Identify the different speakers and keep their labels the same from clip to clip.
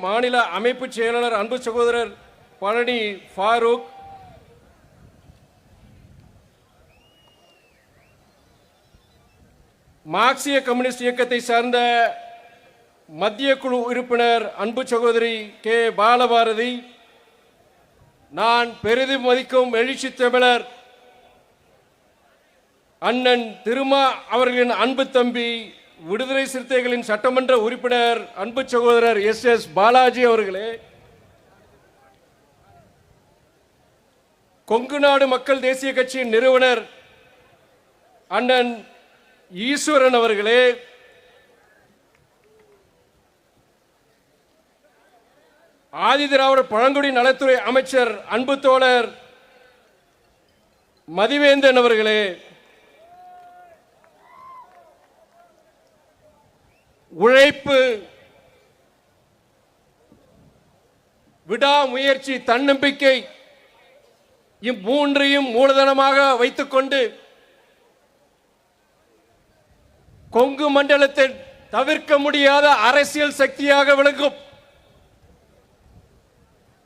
Speaker 1: மாநில அமைப்பு செயலாளர் அன்பு சகோதரர் பழனி ஃபாரூக், மார்க்சிய கம்யூனிஸ்ட் இயக்கத்தை சார்ந்த மத்திய குழு உறுப்பினர் அன்பு சகோதரி கே பாலபாரதி, நான் பெரிதும் மதிக்கும் எழுச்சி தமிழர் அண்ணன் திருமா அவர்களின் அன்பு தம்பி விடுதலை சிறுத்தைகளின் சட்டமன்ற உறுப்பினர் அன்பு சகோதரர் எஸ் பாலாஜி அவர்களே, கொங்கு நாடு மக்கள் தேசிய கட்சியின் நிறுவனர் அண்ணன் ஈஸ்வரன் அவர்களே, ஆதிதிராவிடர் பழங்குடி நலத்துறை அமைச்சர் அன்பு தோழர் மதிவேந்தன் அவர்களே, உழைப்பு, விடாமுயற்சி, தன்னம்பிக்கை இம்மூன்றையும் மூலதனமாக வைத்துக்கொண்டு கொங்கு மண்டலத்தில் தவிர்க்க முடியாத அரசியல் சக்தியாக விளங்கும்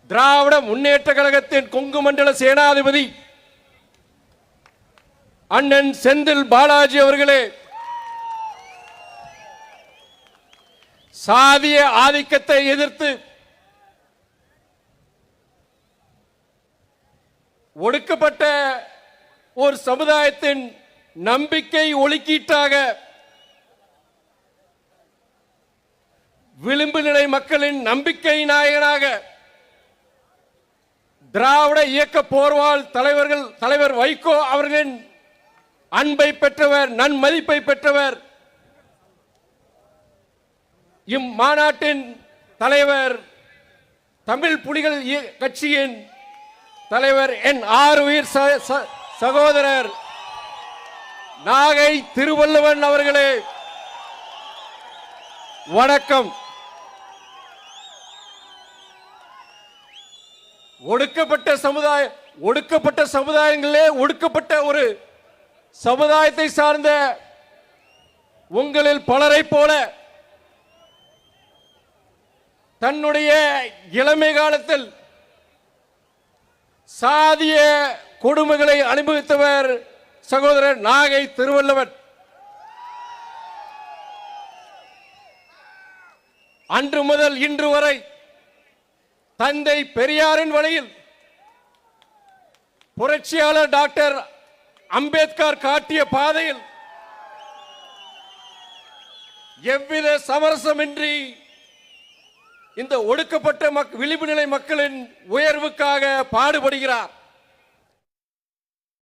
Speaker 1: திராவிட முன்னேற்ற கழகத்தின் கொங்கு மண்டல சேனாதிபதி அண்ணன் செந்தில் பாலாஜி அவர்களே, சாதிய ஆதிக்கத்தை எதிர்த்து ஒடுக்கப்பட்ட ஒரு சமுதாயத்தின் நம்பிக்கை ஒளிக்கீட்டாக விளிம்பு நிலை மக்களின் நம்பிக்கை நாயகனாக திராவிட இயக்க போர்வால் தலைவர் வைகோ அவர்களின் அன்பை பெற்றவர், நன்மதிப்பை பெற்றவர், இம்மாநாட்டின் தலைவர், தமிழ் புலிகள் கட்சியின் தலைவர், என் ஆருயிர் சகோதரர் நாகை திருவள்ளுவன் அவர்களே, வணக்கம். ஒடுக்கப்பட்ட சமுதாயங்களே ஒடுக்கப்பட்ட ஒரு சமுதாயத்தை சார்ந்த உங்களில் பலரை போல தன்னுடைய இளமை காலத்தில் சாதிய கொடுமைகளை அனுபவித்தவர் சகோதரர் நாகை திருவள்ளுவன். அன்று முதல் இன்று வரை தந்தை பெரியாரின் வழியில் புரட்சியாளர் டாக்டர் அம்பேத்கர் காட்டிய பாதையில் எவ்வித சமரசமின்றி இந்த ஒடுக்கப்பட்ட விளிம்பு நிலை மக்களின் உயர்வுக்காக பாடுபடுகிறார்.